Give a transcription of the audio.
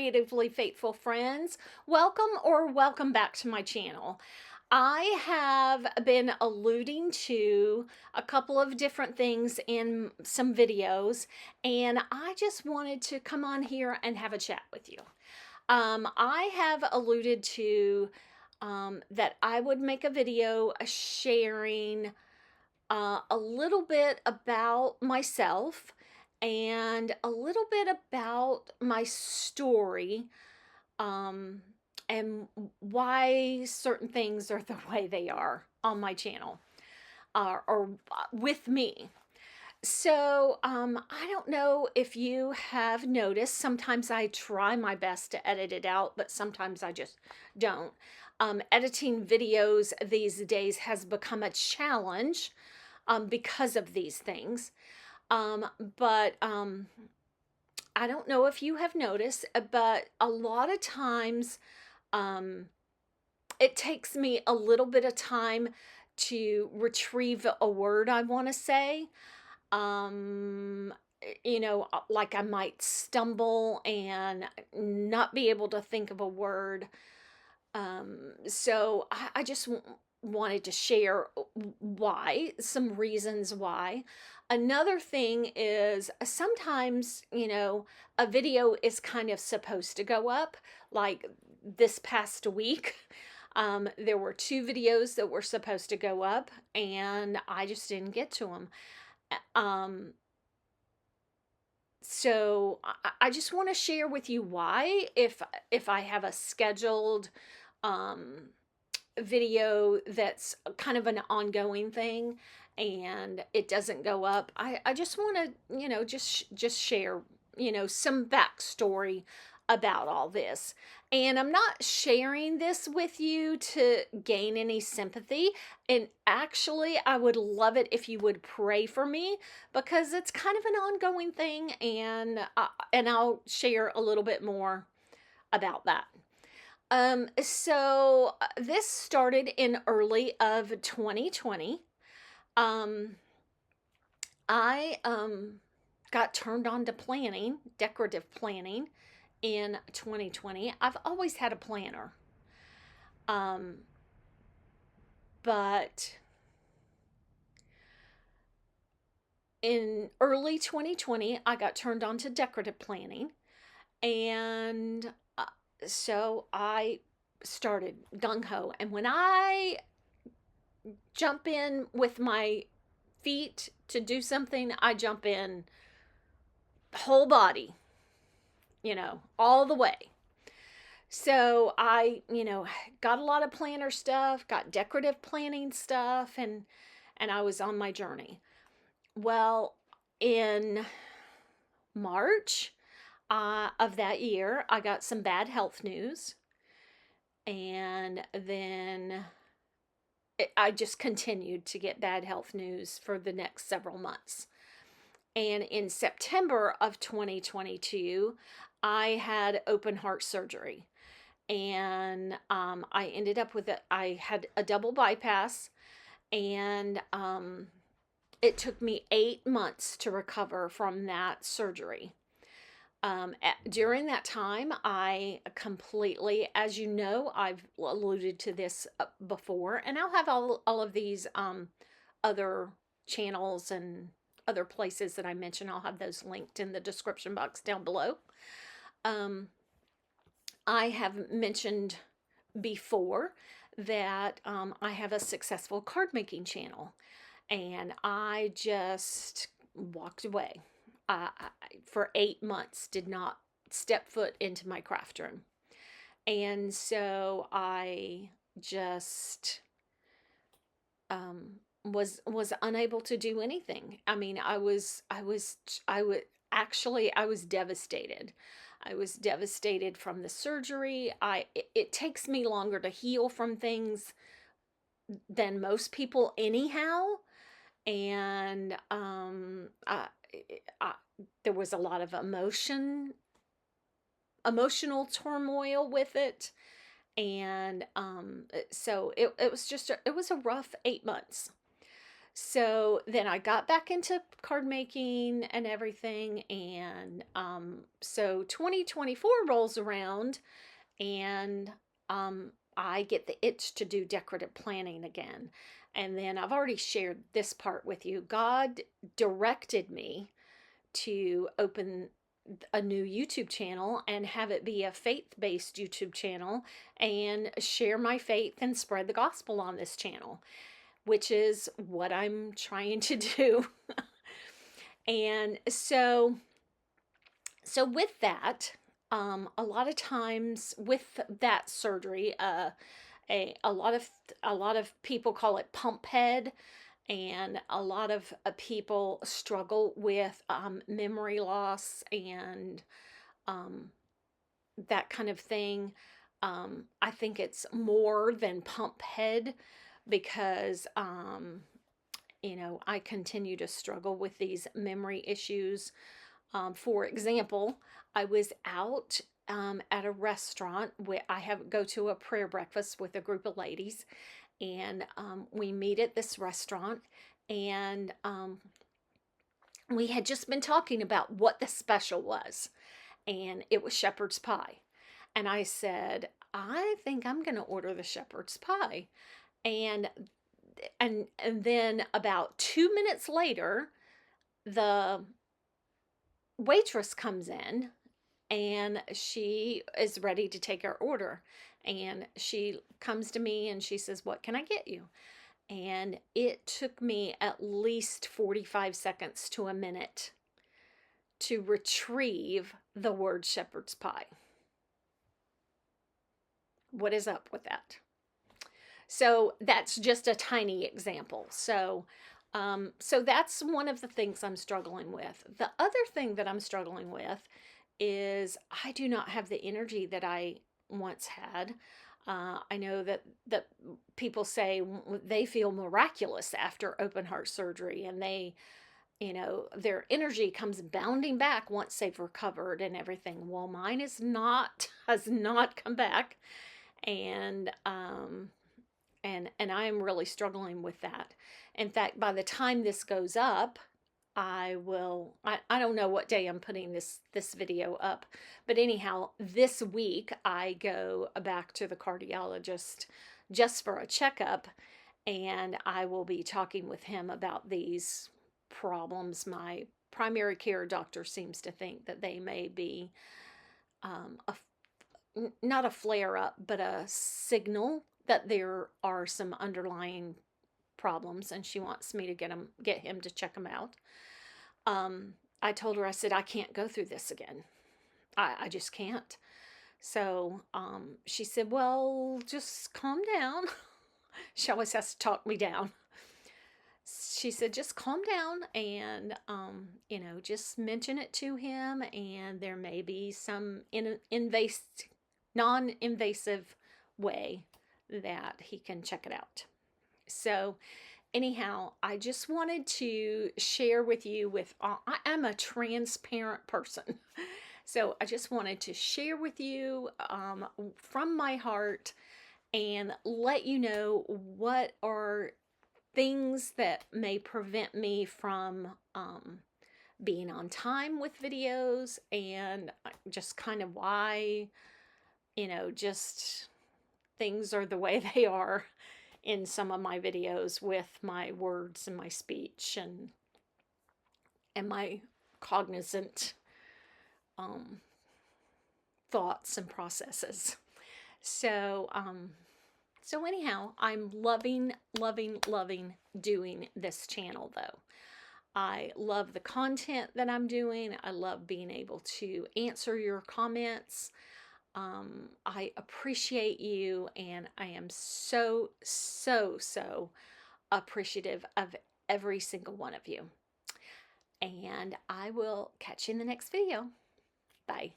Creatively Faithful friends. Welcome back to my channel. I have been alluding to a couple of different things in some videos, and I just wanted to come on here and have a chat with you. I have alluded to that I would make a video sharing a little bit about myself and a little bit about my story, um, and why certain things are the way they are on my channel, or with me. So, I don't know if you have noticed, sometimes I try my best to edit it out, but sometimes I just don't. Editing videos these days has become a challenge because of these things. Um, but I don't know if you have noticed, but a lot of times um, it takes me a little bit of time to retrieve a word I want to say. Um, like I might stumble and not be able to think of a word. So I just wanted to share why, some reasons why. Another thing is sometimes, a video is kind of supposed to go up. Like this past week, there were two videos that were supposed to go up, and I just didn't get to them. Um, so I just want to share with you why, if I have a scheduled um video that's kind of an ongoing thing and it doesn't go up, I just want to, just share, some backstory about all this. And I'm not sharing this with you to gain any sympathy. And actually, I would love it if you would pray for me, because it's kind of an ongoing thing, and I'll share a little bit more about that. So this started in early of 2020. Um, I got turned on to planning, decorative planning, in 2020. I've always had a planner. Um, but in early 2020, I got turned on to decorative planning, and so I started gung ho. And when I jump in with my feet to do something, I jump in whole body, all the way. So I got a lot of planner stuff, got decorative planning stuff, and I was on my journey. Well, in March of that year, I got some bad health news, and then I just continued to get bad health news for the next several months. And in September of 2022, I had open heart surgery. And I ended up with I had a double bypass, and it took me 8 months to recover from that surgery. During that time, I completely, as you know, I've alluded to this before, and I'll have all of these other channels and other places that I mention. I'll have those linked in the description box down below. I have mentioned before that I have a successful card making channel, and I just walked away. For 8 months, did not step foot into my craft room. And so I just was unable to do anything. I mean, I was devastated. I was devastated from the surgery. It takes me longer to heal from things than most people anyhow. And I, there was a lot of emotional turmoil with it. And so it was just it was a rough 8 months. So then I got back into card making and everything. And so 2024 rolls around, and I get the itch to do decorative planning again. And then I've already shared this part with you. God directed me to open a new YouTube channel and have it be a faith based YouTube channel and share my faith and spread the gospel on this channel, which is what I'm trying to do. And so with that, a lot of times with that surgery, a lot of people call it pump head, and a lot of people struggle with memory loss and um, that kind of thing. I think it's more than pump head because I continue to struggle with these memory issues. For example, I was out at a restaurant where I have go to a prayer breakfast with a group of ladies, and we meet at this restaurant, and we had just been talking about what the special was, and it was shepherd's pie. And I said, I think I'm going to order the shepherd's pie. And and then about 2 minutes later, the waitress comes in and she is ready to take our order. And she comes to me and she says, "What can I get you?" And it took me at least 45 seconds to a minute to retrieve the word shepherd's pie. What is up with that? So that's just a tiny example. So that's one of the things I'm struggling with. The other thing that I'm struggling with is I do not have the energy that I once had. I know that people say they feel miraculous after open heart surgery, and their energy comes bounding back once they've recovered and everything. Well, mine is not has not come back, and I am really struggling with that. In fact, by the time this goes up, I don't know what day I'm putting this video up, but anyhow, this week I go back to the cardiologist just for a checkup, and I will be talking with him about these problems. My primary care doctor seems to think that they may be a not a flare up, but a signal that there are some underlying problems, and she wants me to get him to check them out. I told her, I said, I can't go through this again. I just can't. So she said, well, just calm down. She always has to talk me down. She said, just calm down and, just mention it to him, and there may be some non-invasive way that he can check it out. So anyhow, I just wanted to share with you I am a transparent person. So I just wanted to share with you from my heart and let you know what are things that may prevent me from being on time with videos, and just kind of why, just things are the way they are in some of my videos with my words and my speech and my cognizant thoughts and processes. So anyhow, I'm loving, loving, loving doing this channel though. I love the content that I'm doing. I love being able to answer your comments. I appreciate you, and I am so, so, so appreciative of every single one of you. And I will catch you in the next video. Bye.